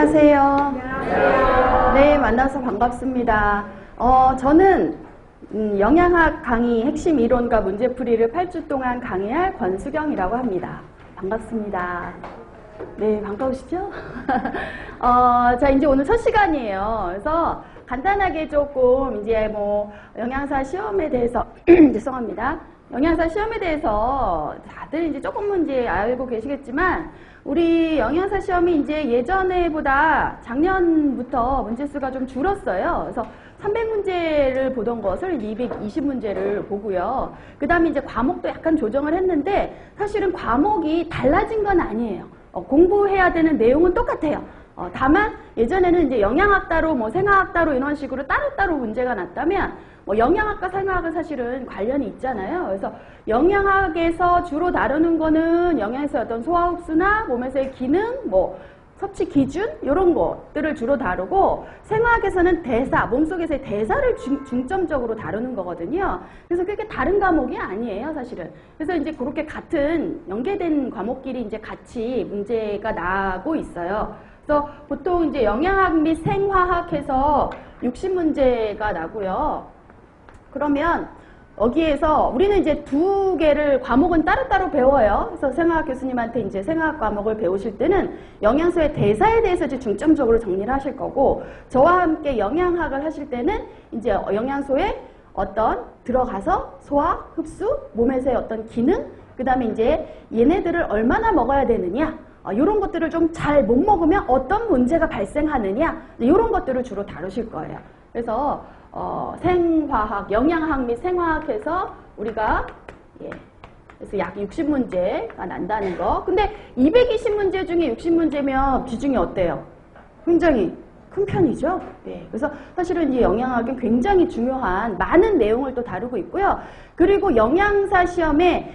안녕하세요. 안녕하세요. 네, 만나서 반갑습니다. 저는 영양학 강의 핵심 이론과 문제풀이를 8주 동안 강의할 권수경이라고 합니다. 반갑습니다. 네, 반가우시죠? 자, 이제 오늘 첫 시간이에요. 그래서 간단하게 조금 이제 영양사 시험에 대해서 죄송합니다. 영양사 시험에 대해서 다들 이제 조금은 이제 알고 계시겠지만 우리 영양사 시험이 이제 예전에보다 작년부터 문제수가 좀 줄었어요. 그래서 300문제를 보던 것을 220문제를 보고요. 그 다음에 이제 과목도 약간 조정을 했는데 사실은 과목이 달라진 건 아니에요. 공부해야 되는 내용은 똑같아요. 다만 예전에는 이제 영양학 따로 생화학 따로 이런 식으로 따로따로 문제가 났다면 영양학과 생화학은 사실은 관련이 있잖아요. 그래서 영양학에서 주로 다루는 거는 영양에서의 어떤 소화 흡수나 몸에서의 기능, 섭취 기준 이런 것들을 주로 다루고 생화학에서는 대사, 몸속에서의 대사를 중점적으로 다루는 거거든요. 그래서 그렇게 다른 과목이 아니에요, 사실은. 그래서 이제 그렇게 같은 연계된 과목끼리 이제 같이 문제가 나고 있어요. 그래서 보통 이제 영양학 및 생화학에서 60문제가 나고요. 그러면 여기에서 우리는 이제 두 개를 과목은 따로따로 배워요. 그래서 생화학 교수님한테 이제 생화학 과목을 배우실 때는 영양소의 대사에 대해서 이제 중점적으로 정리를 하실 거고, 저와 함께 영양학을 하실 때는 이제 영양소의 어떤 들어가서 소화, 흡수, 몸에서의 어떤 기능, 그 다음에 이제 얘네들을 얼마나 먹어야 되느냐, 이런 것들을 좀 잘 못 먹으면 어떤 문제가 발생하느냐, 이런 것들을 주로 다루실 거예요. 그래서 생화학, 영양학 및 생화학에서 우리가 그래서 약 60문제가 난다는 거. 근데 220문제 중에 60문제면 비중이 어때요? 굉장히 큰 편이죠. 네. 그래서 사실은 이 영양학은 굉장히 중요한 많은 내용을 또 다루고 있고요. 그리고 영양사 시험에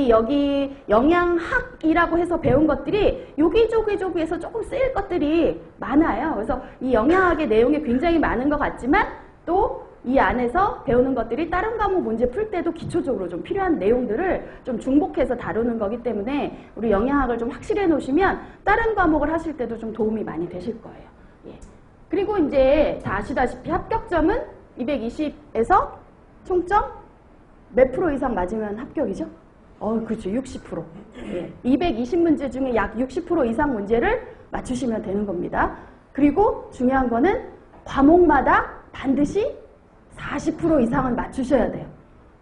여기 영양학이라고 해서 배운 것들이 여기저기에서 조금 쓰일 것들이 많아요. 그래서 이 영양학의 내용이 굉장히 많은 것 같지만 또 이 안에서 배우는 것들이 다른 과목 문제 풀 때도 기초적으로 좀 필요한 내용들을 좀 중복해서 다루는 거기 때문에 우리 영양학을 좀 확실히 해놓으시면 다른 과목을 하실 때도 좀 도움이 많이 되실 거예요. 예. 그리고 이제 다 아시다시피 합격점은 220에서 총점 몇 프로 이상 맞으면 합격이죠? 그렇죠. 60%. 예. 220문제 중에 약 60% 이상 문제를 맞추시면 되는 겁니다. 그리고 중요한 거는 과목마다 반드시 40% 이상은 맞추셔야 돼요.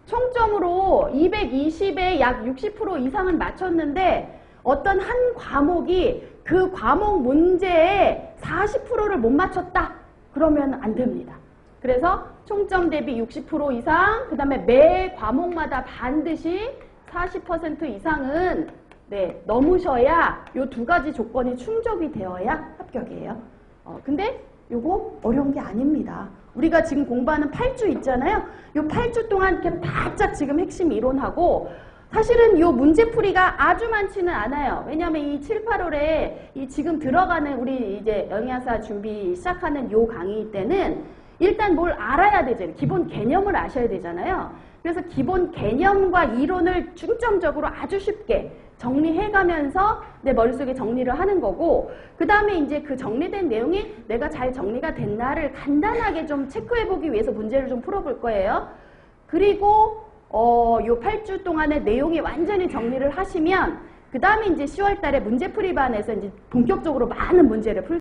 총점으로 220에 약 60% 이상은 맞췄는데 어떤 한 과목이 그 과목 문제에 40%를 못 맞췄다? 그러면 안 됩니다. 그래서 총점 대비 60% 이상, 그 다음에 매 과목마다 반드시 40% 이상은 넘으셔야 이 두 가지 조건이 충족이 되어야 합격이에요. 근데 요거 어려운 게 아닙니다. 우리가 지금 공부하는 8주 있잖아요. 요 8주 동안 이렇게 바짝 지금 핵심 이론하고 사실은 요 문제풀이가 아주 많지는 않아요. 왜냐하면 이 7, 8월에 이 지금 들어가는 우리 이제 영양사 준비 시작하는 요 강의 때는 일단 뭘 알아야 되잖아요. 기본 개념을 아셔야 되잖아요. 그래서 기본 개념과 이론을 중점적으로 아주 쉽게 정리해가면서 내 머릿속에 정리를 하는 거고, 그 다음에 이제 그 정리된 내용이 내가 잘 정리가 됐나를 간단하게 좀 체크해보기 위해서 문제를 좀 풀어볼 거예요. 그리고 요 8주 동안의 내용이 완전히 정리를 하시면 그 다음에 이제 10월 달에 문제풀이반에서 이제 본격적으로 많은 문제를 풀